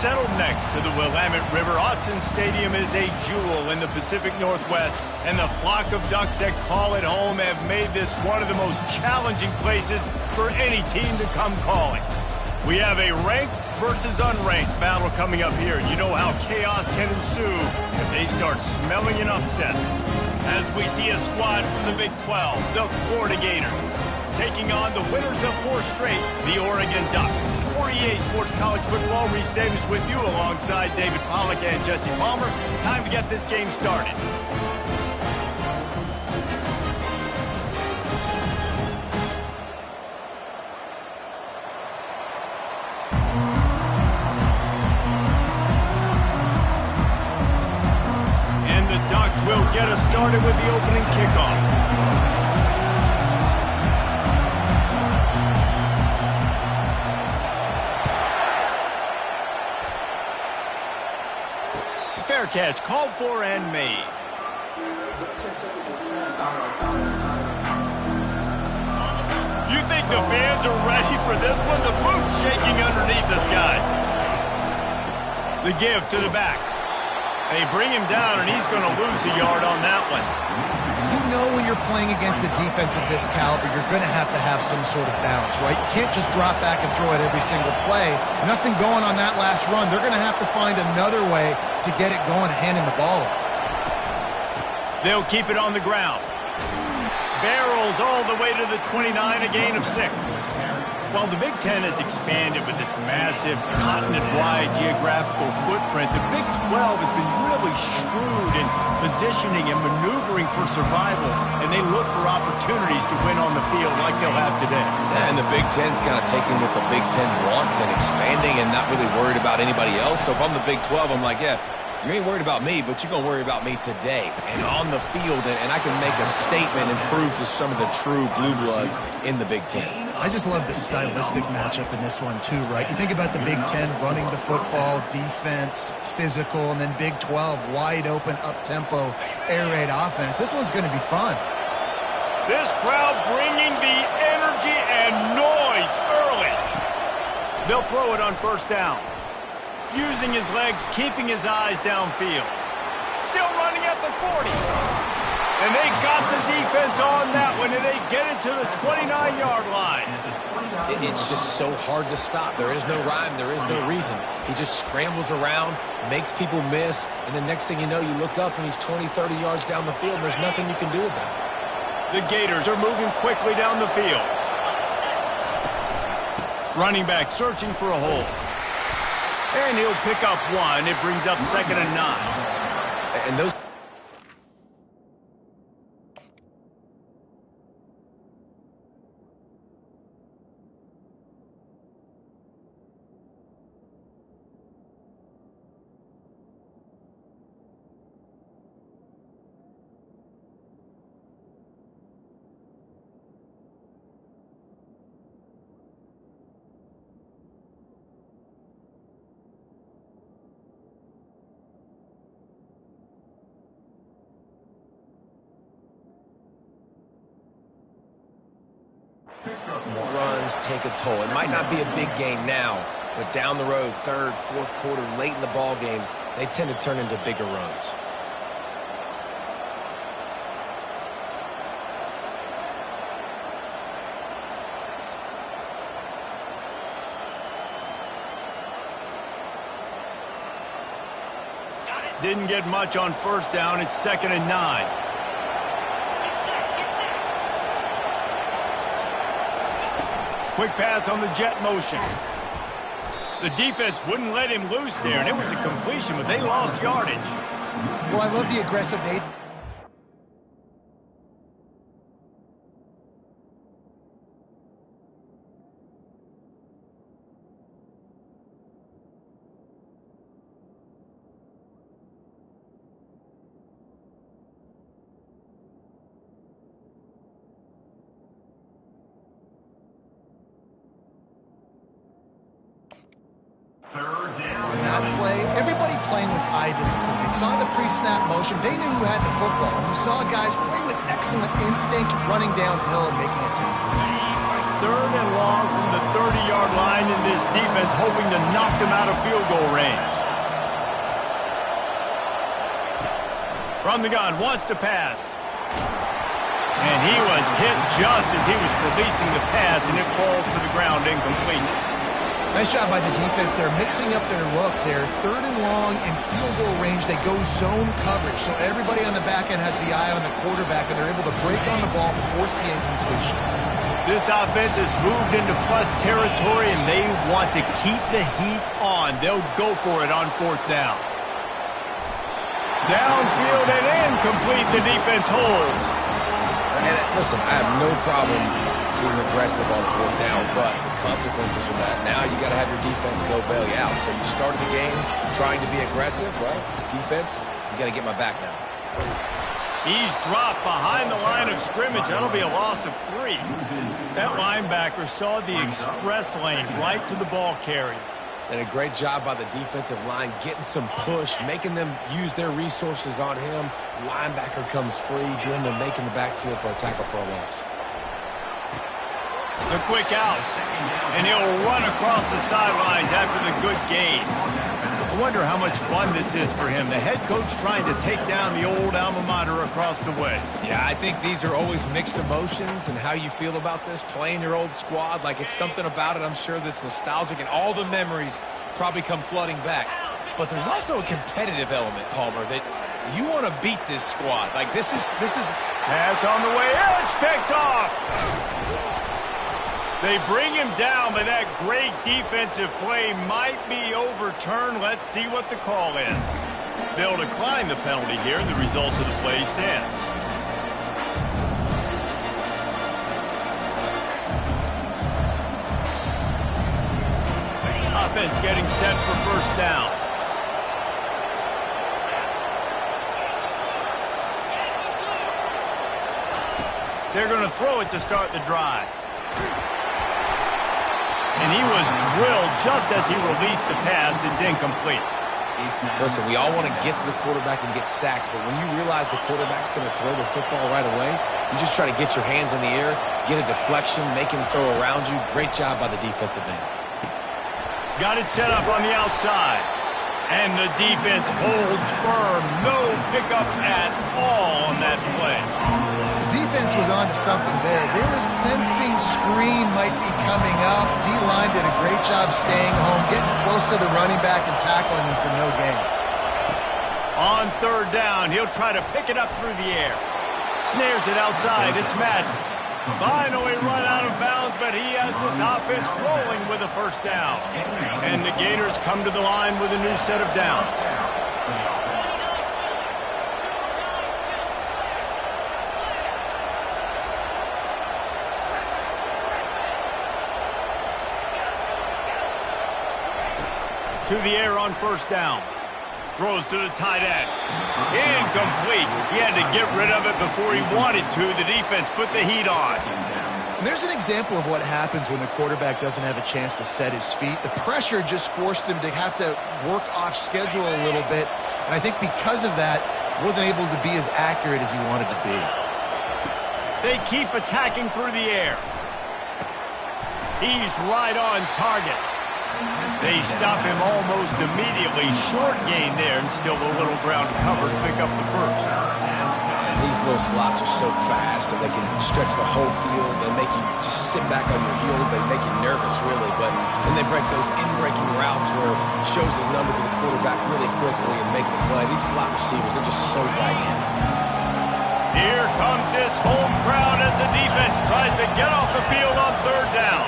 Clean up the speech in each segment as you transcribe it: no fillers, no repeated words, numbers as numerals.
settled next to the Willamette River. Autzen Stadium is a jewel in the Pacific Northwest, and the flock of ducks that call it home have made this one of the most challenging places for any team to come calling. We have a ranked versus unranked battle coming up here. You know how chaos can ensue if they start smelling an upset. As we see a squad from the Big 12, the Florida Gators, taking on the winners of 4 straight, the Oregon Ducks. For EA Sports College Football, Reese Davis with you alongside David Pollack and Jesse Palmer. Time to get this game started. And the Ducks will get us started with the opening kickoff. Fair catch, called for and made. You think the fans are ready for this one? The booth's shaking underneath us, guys. The give to the back. They bring him down, and he's going to lose a yard on that one. You know when you're playing against a defense of this caliber, you're going to have some sort of balance, right? You can't just drop back and throw it every single play. Nothing going on that last run. They're going to have to find another way to get it going and hand him the ball up. They'll keep it on the ground. Barrels all the way to the 29, a gain of 6. While the Big Ten has expanded with this massive continent-wide geographical footprint, the Big 12 has been really shrewd in positioning and maneuvering for survival, and they look for opportunities to win on the field like they'll have today. Yeah, and the Big Ten's kind of taking what the Big Ten wants and expanding and not really worried about anybody else. So if I'm the Big 12, I'm like, yeah, you ain't worried about me, but you're going to worry about me today and on the field, and I can make a statement and prove to some of the true blue bloods in the Big Ten. I just love the stylistic matchup in this one, too, right? You think about the Big Ten running the football, defense, physical, and then Big 12, wide open, up-tempo, air raid offense. This one's going to be fun. This crowd bringing the energy and noise early. They'll throw it on first down. Using his legs, keeping his eyes downfield. Still running at the 40. And they got the defense on that one, and they get it to the 29-yard line. It's just so hard to stop. There is no rhyme. There is no reason. He just scrambles around, makes people miss, and the next thing you know, you look up and he's 20, 30 yards down the field, and there's nothing you can do about it. The Gators are moving quickly down the field. Running back searching for a hole. And he'll pick up 1. It brings up 2nd and 9. And those... runs take a toll. It might not be a big game now, but down the road, 3rd, 4th quarter, late in the ball games, they tend to turn into bigger runs. Didn't get much on first down. It's 2nd and 9. Quick pass on the jet motion. The defense wouldn't let him loose there, and it was a completion, but they lost yardage. Well, I love the aggressive nature. On that play, everybody playing with eye discipline. They saw the pre-snap motion. They knew who had the football. And you saw guys play with excellent instinct, running downhill and making a tackle. 3rd and long from the 30-yard line in this defense, hoping to knock them out of field goal range. From the gun, wants to pass. And he was hit just as he was releasing the pass, and it falls to the ground incomplete. Nice job by the defense. They're mixing up their look. They're 3rd and long in field goal range. They go zone coverage, so everybody on the back end has the eye on the quarterback, and they're able to break on the ball, force the incompletion. This offense has moved into plus territory, and they want to keep the heat on. They'll go for it on 4th down. Downfield and incomplete. The defense holds. And listen, I have no problem being aggressive on 4th down, but the consequences of that, now you got to have your defense go bail you out. So you started the game trying to be aggressive. Well, defense, you got to get my back now. He's dropped behind the line of scrimmage. That'll be a loss of 3. That linebacker saw the express lane right to the ball carrier. And a great job by the defensive line, getting some push, making them use their resources on him. Linebacker comes free, doing and making the backfield for a tackle for a loss. The quick out, and he'll run across the sidelines after the good gain. I wonder how much fun this is for him. The head coach trying to take down the old alma mater across the way. Yeah, I think these are always mixed emotions, and how you feel about this, playing your old squad. Like, it's something about it, I'm sure, that's nostalgic, and all the memories probably come flooding back. But there's also a competitive element, Palmer, that you want to beat this squad. Like, this is... Pass on the way. It's picked off. They bring him down, but that great defensive play might be overturned. Let's see what the call is. They'll decline the penalty here, and the result of the play stands. Offense getting set for 1st down. They're going to throw it to start the drive. And he was drilled just as he released the pass. It's incomplete. Listen, we all want to get to the quarterback and get sacks, but when you realize the quarterback's going to throw the football right away, you just try to get your hands in the air, get a deflection, make him throw around you. Great job by the defensive end. Got it set up on the outside. And the defense holds firm. No pickup at all on that play. Defense was on to something there. They were sensing screen might be coming up. D-line did a great job staying home, getting close to the running back and tackling him for no gain. On 3rd down, he'll try to pick it up through the air. Snares it outside. It's Madden. Finally run out of bounds, but he has this offense rolling with a 1st down. And the Gators come to the line with a new set of downs. To the air on 1st down. Throws to the tight end. Incomplete. He had to get rid of it before he wanted to. The defense put the heat on. And there's an example of what happens when the quarterback doesn't have a chance to set his feet. The pressure just forced him to have to work off schedule a little bit. And I think because of that, he wasn't able to be as accurate as he wanted to be. They keep attacking through the air. He's right on target. They stop him almost immediately. Short gain there, and still a little ground covered. Pick up the 1st. And these little slots are so fast, and they can stretch the whole field. They make you just sit back on your heels. They make you nervous, really. But then they break those in-breaking routes where it shows his number to the quarterback really quickly and make the play. These slot receivers, they're just so dynamic. Here comes this home crowd as the defense tries to get off the field on 3rd down.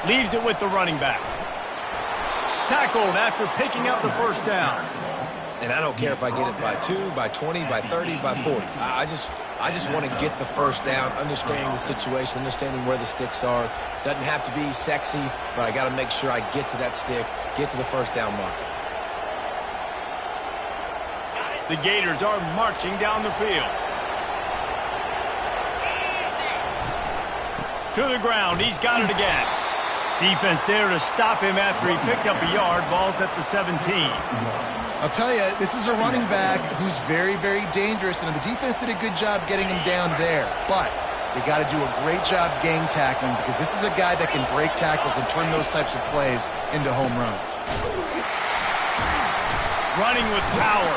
Leaves it with the running back. Tackled after picking up the 1st down. And I don't care if I get it by 2, by 20, by 30, by 40. I just want to get the 1st down, understanding the situation, understanding where the sticks are. Doesn't have to be sexy, but I got to make sure I get to that stick, get to the 1st down marker. The Gators are marching down the field. To the ground. He's got it again. Defense there to stop him after he picked up a yard. Ball's at the 17. I'll tell you, this is a running back who's very, very dangerous, and the defense did a good job getting him down there. But they got to do a great job gang tackling because this is a guy that can break tackles and turn those types of plays into home runs. Running with power.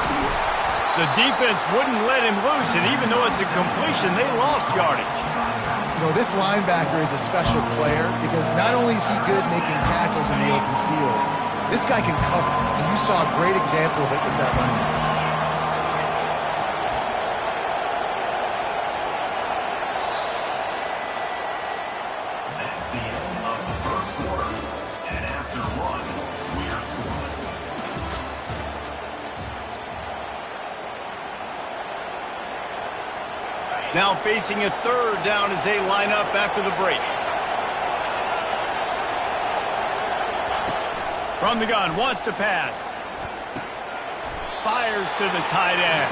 The defense wouldn't let him loose, and even though it's a completion, they lost yardage. You know, this linebacker is a special player because not only is he good making tackles in the open field, this guy can cover, and you saw a great example of it with that running back. That's the end of the first quarter, and after one, we are scoreless. Now facing a third down as they line up after the break. From the gun, wants to pass. Fires to the tight end.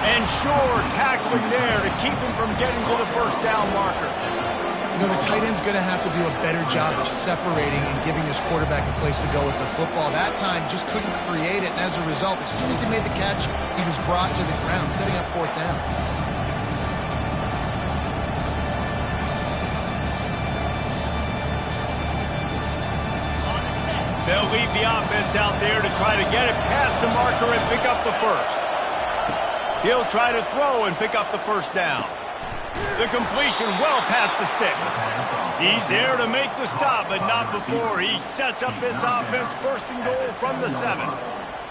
And Shore tackling there to keep him from getting to the first down marker. You know, the tight end's going to have to do a better job of separating and giving his quarterback a place to go with the football. That time, just couldn't create it, and as a result, as soon as he made the catch, he was brought to the ground, setting up fourth down. They'll lead the offense out there to try to get it past the marker and pick up the first. He'll try to throw and pick up the first down. The completion well past the sticks. He's there to make the stop, but not before he sets up this offense first and goal from the 7.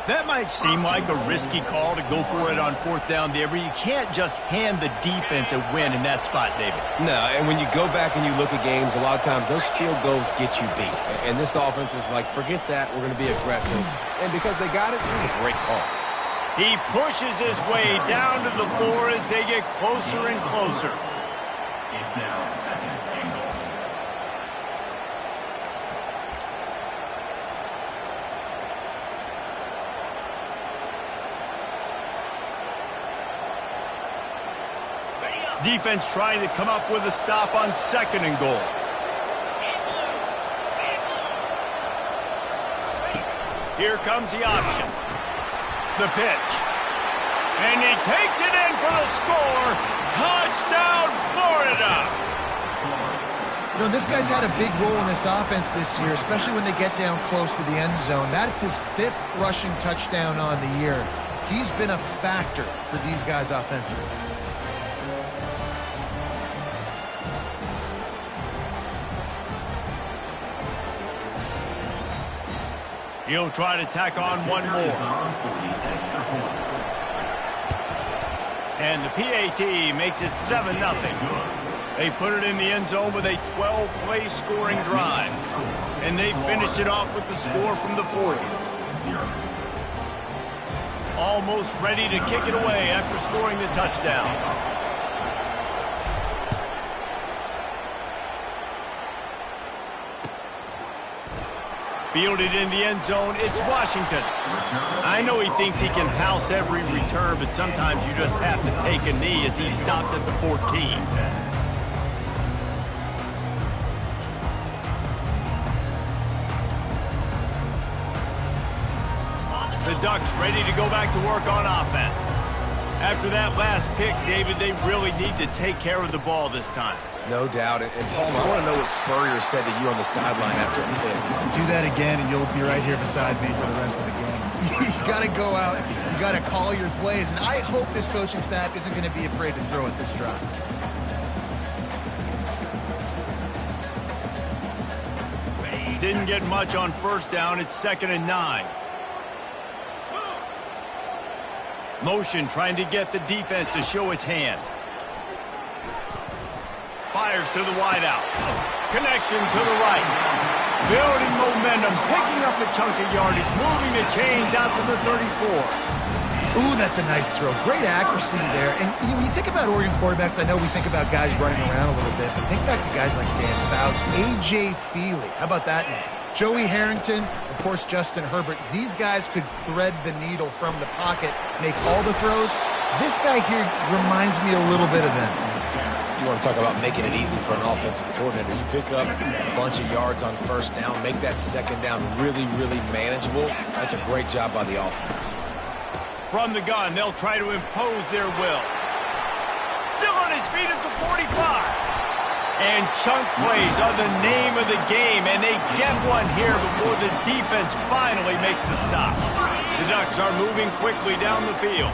That might seem like a risky call to go for it on fourth down there, but you can't just hand the defense a win in that spot, David. No, and when you go back and you look at games, a lot of times those field goals get you beat. And this offense is like, forget that, we're going to be aggressive. And because they got it, it was a great call. He pushes his way down to the 4 as they get closer and closer. It's now second and goal. Defense trying to come up with a stop on second and goal. Here comes the option. The pitch. And he takes it in for the score. Touchdown, Florida! You know, this guy's had a big role in this offense this year, especially when they get down close to the end zone. That's his 5th rushing touchdown on the year. He's been a factor for these guys offensively. He'll try to tack on one more. And the PAT makes it 7-0. They put it in the end zone with a 12-play scoring drive. And they finished it off with the score from the 40. Almost ready to kick it away after scoring the touchdown. Fielded in the end zone, it's Washington. I know he thinks he can house every return, but sometimes you just have to take a knee as he stopped at the 14. The Ducks ready to go back to work on offense. After that last pick, David, they really need to take care of the ball this time. No doubt. And Paul, I want to know what Spurrier said to you on the sideline after the pick. Do that again, and you'll be right here beside me for the rest of the game. You got to go out. You got to call your plays. And I hope this coaching staff isn't going to be afraid to throw at this drive. Didn't get much on first down. It's 2nd and 9. Motion trying to get the defense to show its hand. Fires to the wideout. Connection to the right. Building momentum, picking up a chunk of yardage, moving the chains out to the 34. Ooh, that's a nice throw. Great accuracy there. And when you think about Oregon quarterbacks, I know we think about guys running around a little bit, but think back to guys like Dan Fouts, A.J. Feely. How about that name? Joey Harrington, of course, Justin Herbert. These guys could thread the needle from the pocket, make all the throws. This guy here reminds me a little bit of them. You want to talk about making it easy for an offensive coordinator. You pick up a bunch of yards on first down, make that second down really, really manageable. That's a great job by the offense. From the gun, they'll try to impose their will. Still on his feet at the 45. And chunk plays are the name of the game, and they get one here before the defense finally makes the stop. The Ducks are moving quickly down the field.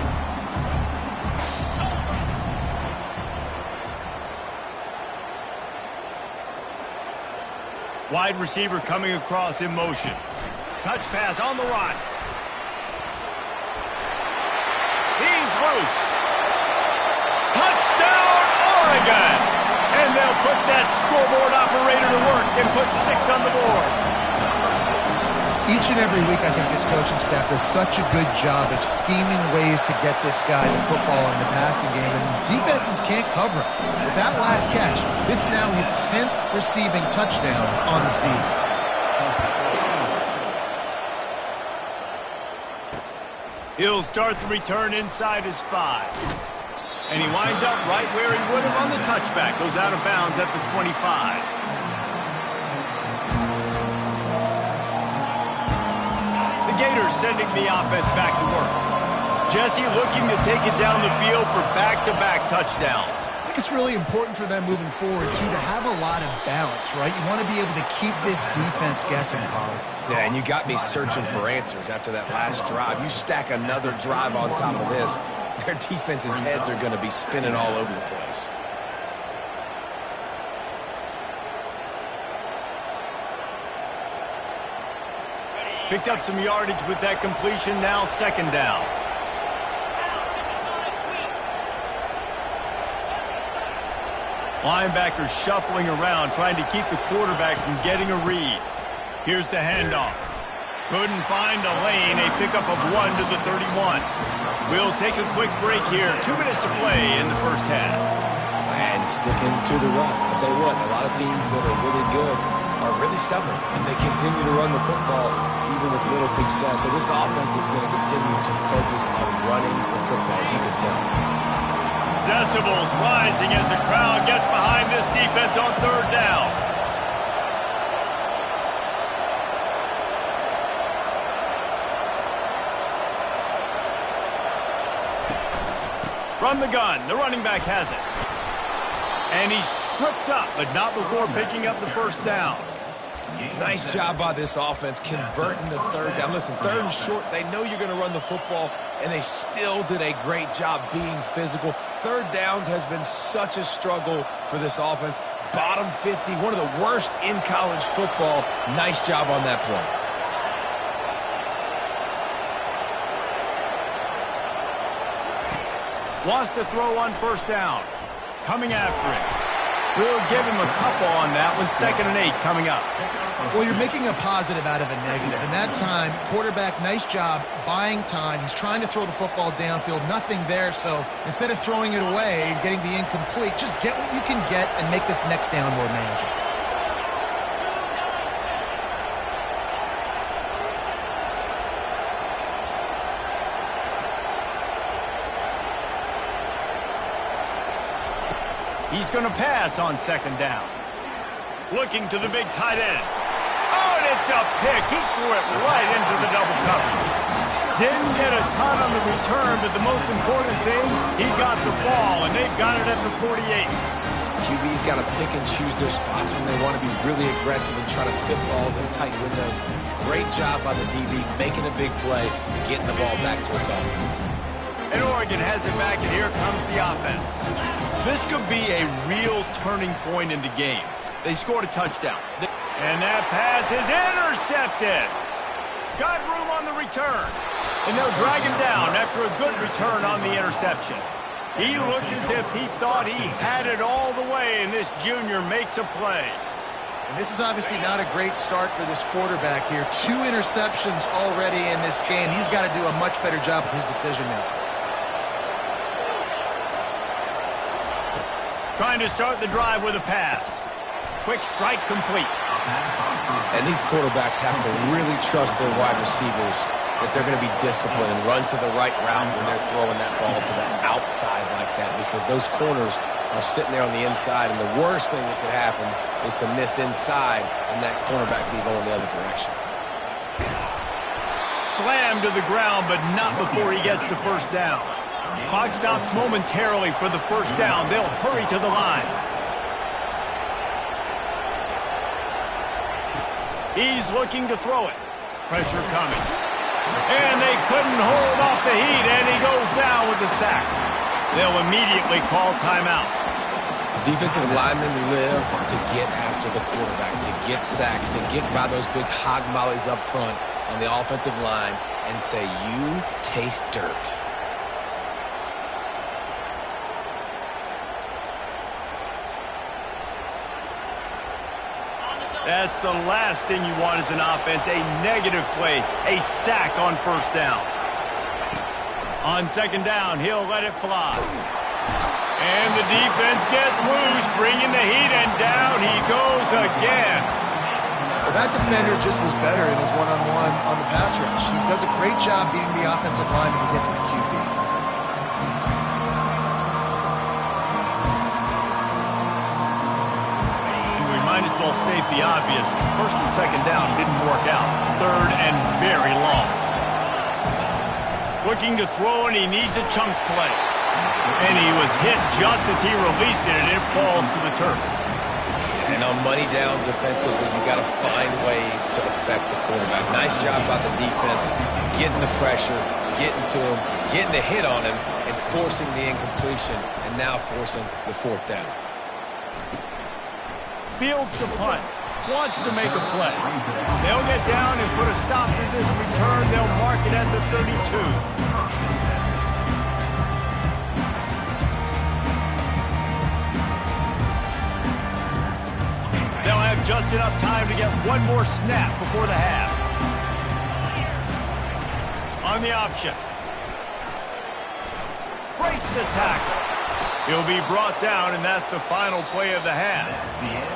Wide receiver coming across in motion. Touch pass on the run. He's loose. Touchdown, Oregon! And they'll put that scoreboard operator to work and put 6 on the board. Each and every week, I think this coaching staff does such a good job of scheming ways to get this guy the football in the passing game, and defenses can't cover him. With that last catch, this is now his 10th receiving touchdown on the season. He'll start the return inside his 5. And he winds up right where he would have on the touchback. Goes out of bounds at the 25. The Gators sending the offense back to work. Jesse looking to take it down the field for back-to-back touchdowns. I think it's really important for them moving forward, too, to have a lot of balance, right? You want to be able to keep this defense guessing, Polly. Yeah, and you got me searching for answers after that last drive. You stack another drive on top of this, their defense's heads are going to be spinning all over the place. Picked up some yardage with that completion, now second down. Linebackers shuffling around, trying to keep the quarterback from getting a read. Here's the handoff. Couldn't find a lane, a pickup of 1 to the 31. We'll take a quick break here. 2 minutes to play in the first half. And sticking to the run. I'll tell you what, a lot of teams that are really good are really stubborn, and they continue to run the football even with little success. So this offense is going to continue to focus on running the football. You can tell. Decibels rising as the crowd gets behind this defense on third down. From the gun, the running back has it. And he's tripped up, but not before picking up the first down. Nice job by this offense converting the third down. Listen, third and short, they know you're going to run the football, and they still did a great job being physical. Third downs has been such a struggle for this offense. Bottom 50, one of the worst in college football. Nice job on that play. Wants to throw on first down. Coming after him. We'll give him a couple on that one. 2nd and 8 coming up. Well, you're making a positive out of a negative. And that time, quarterback, nice job buying time. He's trying to throw the football downfield. Nothing there. So instead of throwing it away and getting the incomplete, just get what you can get and make this next down more manageable. He's going to pass on 2nd down. Looking to the big tight end. Oh, and it's a pick. He threw it right into the double coverage. Didn't get a ton on the return, but the most important thing, he got the ball, and they've got it at the 48. QB's got to pick and choose their spots when they want to be really aggressive and try to fit balls in tight windows. Great job by the DB, making a big play, getting the ball back to its offense. And Oregon has it back, and here comes the offense. This could be a real turning point in the game. They scored a touchdown. And that pass is intercepted. Got room on the return. And they'll drag him down after a good return on the interceptions. He looked as if he thought he had it all the way, and this junior makes a play. And this is obviously not a great start for this quarterback here. 2 interceptions already in this game. He's got to do a much better job with his decision-making. Trying to start the drive with a pass. Quick strike complete. And these quarterbacks have to really trust their wide receivers that they're going to be disciplined and run to the right route when they're throwing that ball to the outside like that, because those corners are sitting there on the inside, and the worst thing that could happen is to miss inside and that cornerback be going the other direction. Slammed to the ground, but not before he gets the first down. Clock stops momentarily for the first down. They'll hurry to the line. He's looking to throw it. Pressure coming. And they couldn't hold off the heat, and he goes down with the sack. They'll immediately call timeout. Defensive linemen live to get after the quarterback, to get sacks, to get by those big hog mollies up front on the offensive line and say, you taste dirt. That's the last thing you want as an offense, a negative play, a sack on first down. On second down, he'll let it fly. And the defense gets loose, bringing the heat, and down he goes again. Well, that defender just was better in his one-on-one on the pass rush. He does a great job beating the offensive lineman to get to the QB. Might as well state the obvious. First and second down didn't work out. Third and very long. Looking to throw, and he needs a chunk play. And he was hit just as he released it, and it falls to the turf. And on money down defensively, you got to find ways to affect the quarterback. Nice job by the defense, getting the pressure, getting to him, getting a hit on him, and forcing the incompletion, and now forcing the fourth down. Fields to punt. Wants to make a play. They'll get down and put a stop to this return. They'll mark it at the 32. They'll have just enough time to get one more snap before the half. On the option. Breaks the tackle. He'll be brought down, and that's the final play of the half.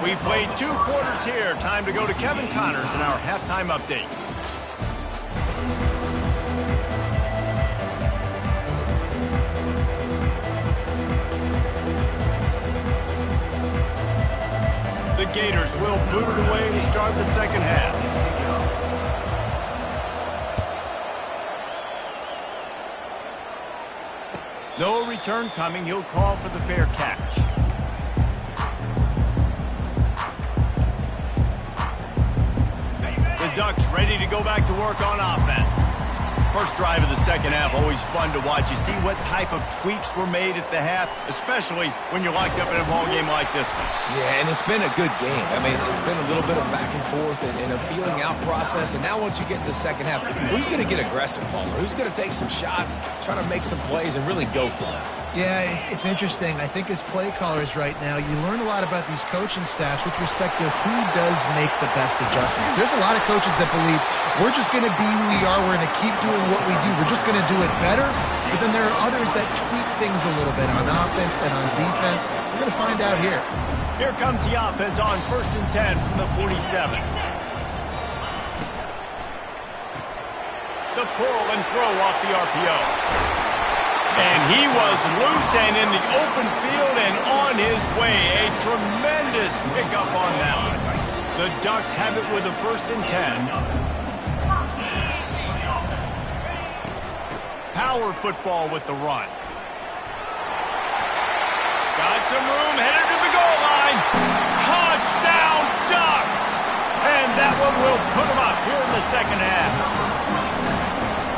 We've played 2 quarters here. Time to go to Kevin Connors in our halftime update. The Gators will boot it away to start the second half. No return coming. He'll call for the fair catch. The Ducks ready to go back to work on offense. First drive of the second half, always fun to watch. You see what type of tweaks were made at the half, especially when you're locked up in a ball game like this one. Yeah, and it's been a good game. I mean, it's been a little bit of back and forth and a feeling out process. And now once you get to the second half, who's going to get aggressive, Palmer? Who's going to take some shots, try to make some plays, and really go for it? Yeah, it's interesting. I think as play callers right now, you learn a lot about these coaching staffs with respect to who does make the best adjustments. There's a lot of coaches that believe we're just going to be who we are. We're going to keep doing what we do. We're just going to do it better. But then there are others that tweak things a little bit on offense and on defense. We're going to find out here. Here comes the offense on 1st and 10 from the 47. The pull and throw off the RPO. And he was loose and in the open field and on his way. A tremendous pickup on that one. The Ducks have it with a 1st and 10. Power football with the run. Got some room, headed to the goal line. Touchdown, Ducks! And that one will put them up here in the second half.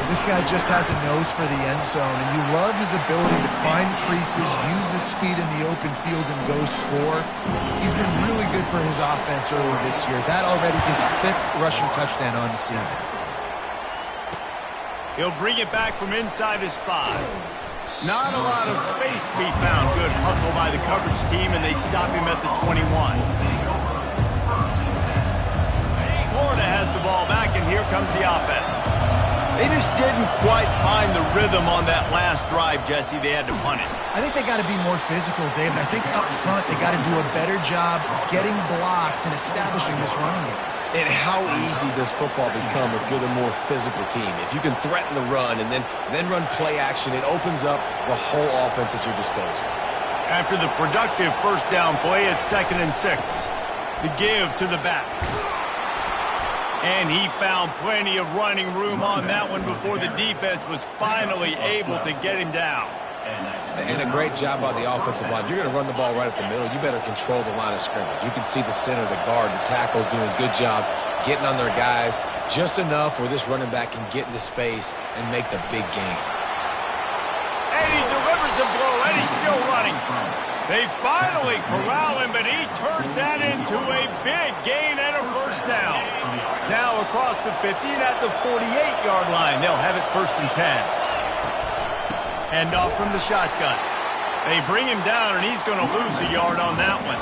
This guy just has a nose for the end zone, and you love his ability to find creases, use his speed in the open field, and go score. He's been really good for his offense early this year. That already his 5th rushing touchdown on the season. He'll bring it back from inside his 5. Not a lot of space to be found. Good hustle by the coverage team, and they stop him at the 21. Florida has the ball back, and here comes the offense. They just didn't quite find the rhythm on that last drive, Jesse. They had to punt it. I think they got to be more physical, David. I think up front they got to do a better job getting blocks and establishing this running game. And how easy does football become if you're the more physical team? If you can threaten the run and then run play action, it opens up the whole offense at your disposal. After the productive first down play, it's 2nd and 6. The give to the back. And he found plenty of running room on that one before the defense was finally able to get him down. And a great job by the offensive line. If you're going to run the ball right up the middle, you better control the line of scrimmage. You can see the center, the guard, the tackles doing a good job getting on their guys just enough where this running back can get into space and make the big game. And he delivers the blow, and he's still running. They finally corral him, but he turns that into a big gain and a first down. Now across the 50 and at the 48-yard line, they'll have it 1st and 10. Hand off from the shotgun. They bring him down, and he's going to lose a yard on that one.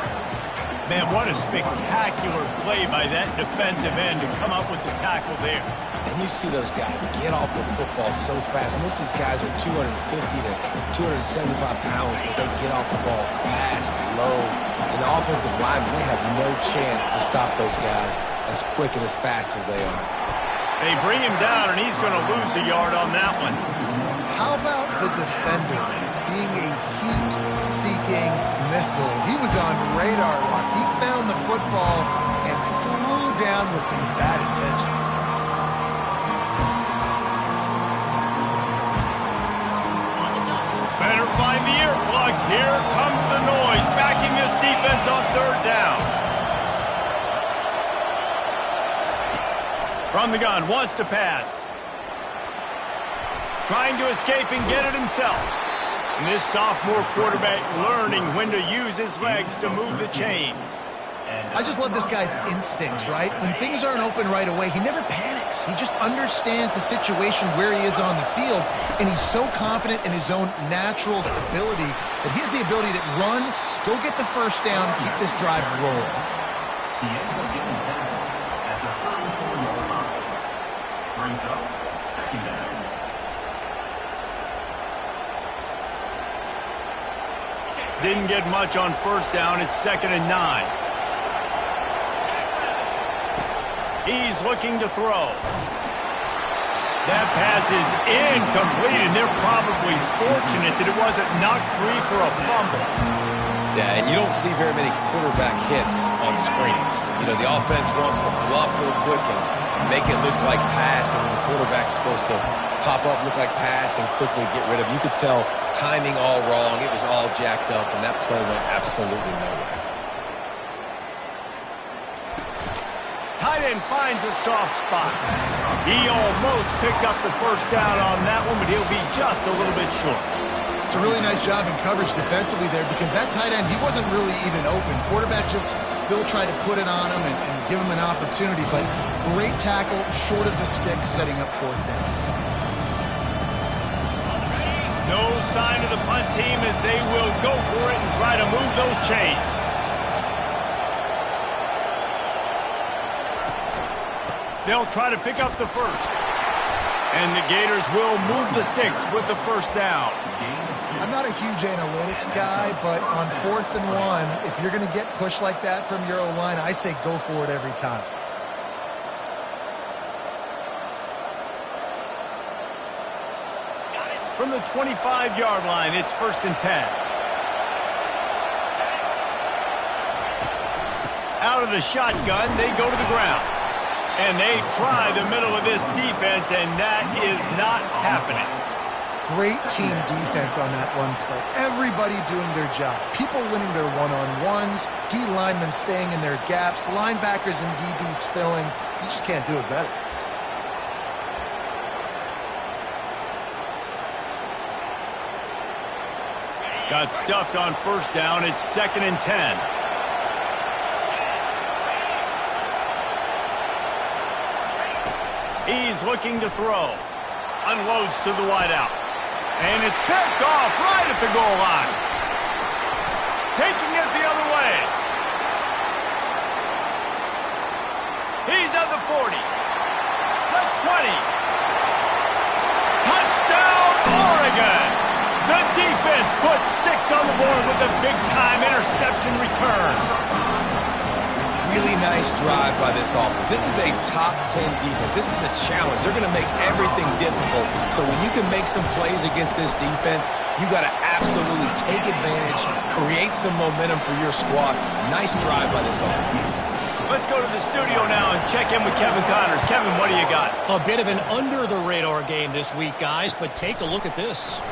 Man, what a spectacular play by that defensive end to come up with the tackle there. And you see those guys get off the football so fast. Most of these guys are 250 to 275 pounds, but they get off the ball fast, low. And the offensive linemen, they have no chance to stop those guys as quick and as fast as they are. They bring him down, and he's going to lose a yard on that one. How about the defender being a heat-seeking missile? He was on radar lock. He found the football and flew down with some bad intentions. Better find the earplugs. Here comes the noise, backing this defense on 3rd down. From the gun, wants to pass. Trying to escape and get it himself. And this sophomore quarterback learning when to use his legs to move the chains. I just love this guy's instincts, right? When things aren't open right away, he never panics. He just understands the situation where he is on the field, and he's so confident in his own natural ability that he has the ability to run, go get the first down, keep this drive rolling. He ends up getting tackled at the 34-yard line. Brings up 2nd down. Didn't get much on 1st down. It's 2nd and 9. He's looking to throw. That pass is incomplete, and they're probably fortunate that it wasn't knocked free for a fumble. Yeah, and you don't see very many quarterback hits on screens. You know, the offense wants to bluff real quick and make it look like pass, and then the quarterback's supposed to pop up, look like pass, and quickly get rid of it. You could tell timing all wrong. It was all jacked up, and that play went absolutely nowhere. Tight end finds a soft spot. He almost picked up the first down on that one, but he'll be just a little bit short. It's a really nice job in coverage defensively there because that tight end, he wasn't really even open. Quarterback just still tried to put it on him and give him an opportunity, but great tackle, short of the stick, setting up 4th down. No sign of the punt team as they will go for it and try to move those chains. They'll try to pick up the first. And the Gators will move the sticks with the first down. I'm not a huge analytics guy, but on 4th and 1, if you're going to get pushed like that from your O-line, I say go for it every time. From the 25-yard line, it's 1st and 10. Out of the shotgun, they go to the ground. And they try the middle of this defense, and that is not happening. Great team defense on that run play. Everybody doing their job. People winning their one-on-ones, D linemen staying in their gaps, linebackers and DBs filling. You just can't do it better. Got stuffed on 1st down. It's 2nd and 10. He's looking to throw. Unloads to the wideout. And it's picked off right at the goal line. Taking it the other way. He's at the 40. The 20. Touchdown, Oregon! The defense puts 6 on the board with a big-time interception return. really nice drive by this offense. This is a top 10 defense. This is a challenge. They're going to make everything difficult. So when you can make some plays against this defense, you got to absolutely take advantage, create some momentum for your squad. Nice drive by this offense. Let's go to the studio now and check in with Kevin Connors. Kevin, what do you got? A bit of an under-the-radar game this week, guys, but take a look at this.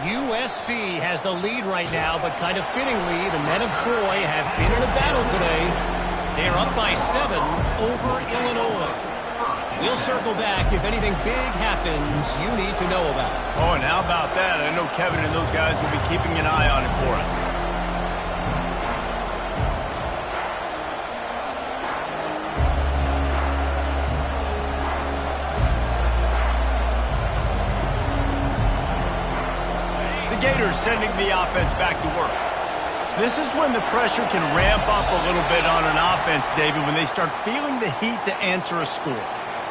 USC has the lead right now, but kind of fittingly, the men of Troy have been in a battle today. They're up by 7 over Illinois. We'll circle back if anything big happens you need to know about. Oh, and how about that? I know Kevin and those guys will be keeping an eye on it for us. Gators sending the offense back to work. This is when the pressure can ramp up a little bit on an offense, David, when they start feeling the heat to answer a score.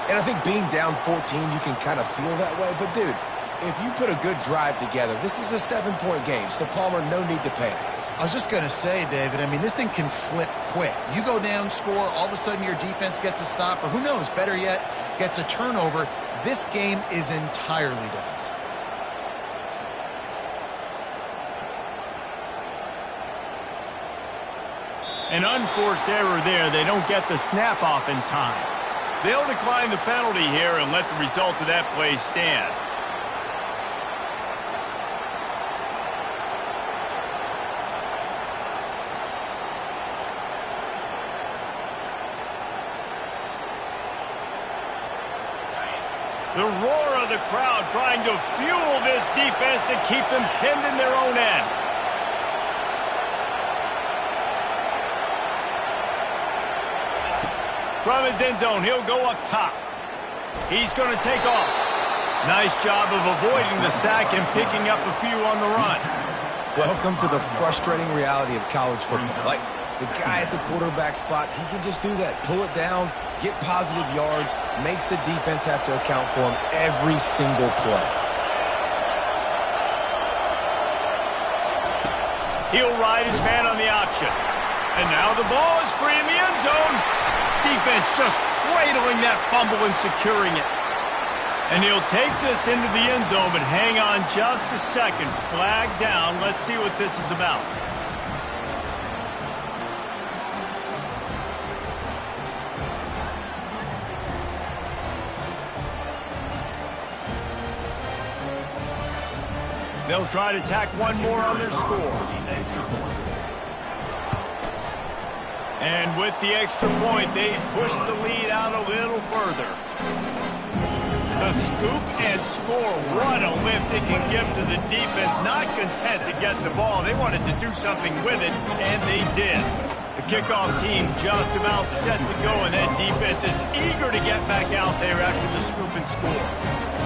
And I think being down 14, you can kind of feel that way. But, dude, if you put a good drive together, this is a 7-point game. So, Palmer, no need to panic. I was just going to say, David, I mean, this thing can flip quick. You go down, score, all of a sudden your defense gets a stop, or who knows, better yet, gets a turnover. This game is entirely different. An unforced error there. They don't get the snap off in time. They'll decline the penalty here and let the result of that play stand. The roar of the crowd trying to fuel this defense to keep them pinned in their own end. From his end zone, he'll go up top. He's going to take off. Nice job of avoiding the sack and picking up a few on the run. Welcome to the frustrating reality of college football. Like, the guy at the quarterback spot, he can just do that. Pull it down, get positive yards, makes the defense have to account for him every single play. He'll ride his man on the option. And now the ball is free in the end zone. Defense just cradling that fumble and securing it. And he'll take this into the end zone, but hang on just a second. Flag down. Let's see what this is about. They'll try to tack one more on their score. And with the extra point, they push the lead out a little further. The scoop and score. What a lift it can give to the defense. Not content to get the ball. They wanted to do something with it, and they did. The kickoff team just about set to go, and that defense is eager to get back out there after the scoop and score.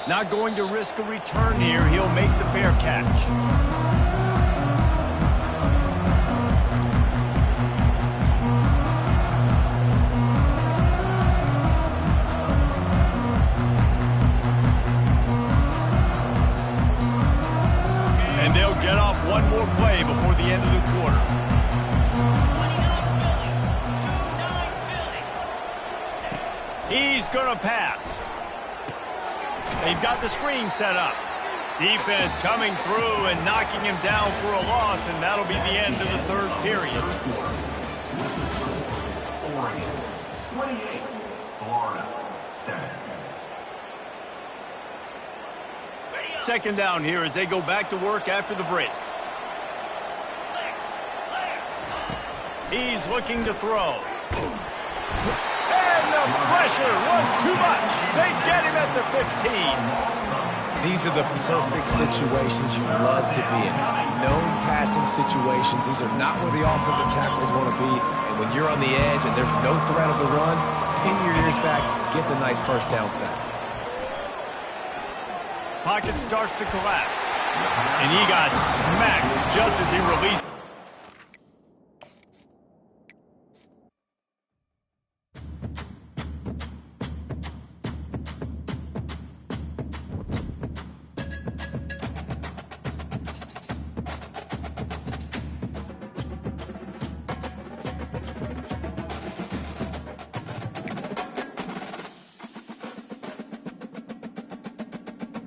Not going to risk a return here. He'll make the fair catch. And they'll get off one more play before the end of the quarter. He's going to pass. They've got the screen set up. Defense coming through and knocking him down for a loss, and that'll be the end of the third period. Oregon, 28. Florida, 7. Second down here as they go back to work after the break. He's looking to throw. And the pressure was too much. They get him at the 15. These are the perfect situations you love to be in. Known passing situations. These are not where the offensive tackles want to be. And when you're on the edge and there's no threat of the run, pin your ears back, get the nice first down sack. Pocket starts to collapse. And he got smacked just as he released.